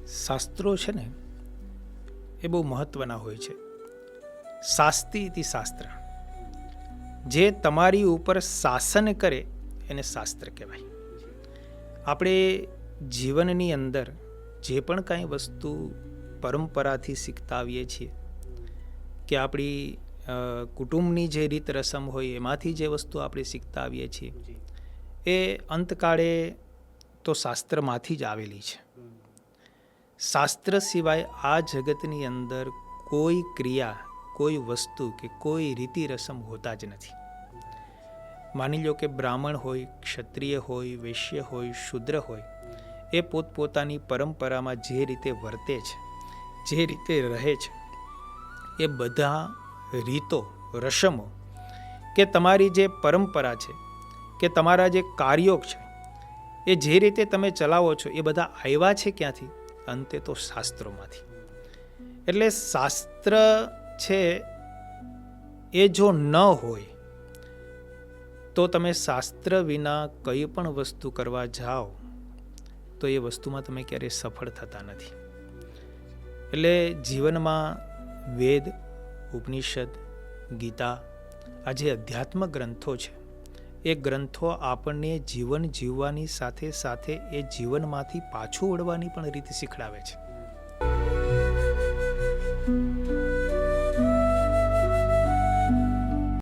શાસ્ત્રો છે ને એ બહુ મહત્વના હોય છે. શાસ્તિ ઇતિ શાસ્ત્ર, જે તમારી ઉપર શાસન કરે એને શાસ્ત્ર કહેવાય. આપણે જીવનની અંદર જે પણ કાંઈ વસ્તુ પરંપરાથી શીખતા આવીએ છીએ કે આપણી કુટુંબની જે રીત રસમ હોય એમાંથી જે વસ્તુ આપણે શીખતા આવીએ છીએ એ અંતકાળે તો શાસ્ત્રમાંથી જ આવેલી છે. શાસ્ત્ર સિવાય આ જગતની અંદર કોઈ ક્રિયા, કોઈ વસ્તુ કે કોઈ રીતિ રસમ હોતા જ નથી. માની લો કે બ્રાહ્મણ હોય, ક્ષત્રિય હોય, વૈશ્ય હોય, શૂદ્ર હોય, એ પોતપોતાની પરંપરામાં જે રીતે વર્તે છે, જે રીતે રહે છે, એ બધા રીતો રસમો કે તમારી જે પરંપરા છે કે તમારા જે કાર્યો છે એ જે રીતે તમે ચલાવો છો એ બધા આવ્યા છે ક્યાંથી? અંતે તો શાસ્ત્રોમાંથી. એટલે શાસ્ત્ર છે એ જો ન હોય તો તમે શાસ્ત્ર વિના કઈ પણ વસ્તુ કરવા જાઓ તો એ વસ્તુમાં તમે ક્યારેય સફળ થતા નથી. એટલે જીવનમાં વેદ, ઉપનિષદ, ગીતા, આ જે અધ્યાત્મ ગ્રંથો છે એ ગ્રંથો આપણને જીવન જીવવાની સાથે સાથે એ જીવનમાંથી પાછું વળવાની પણ રીત શીખડાવે છે.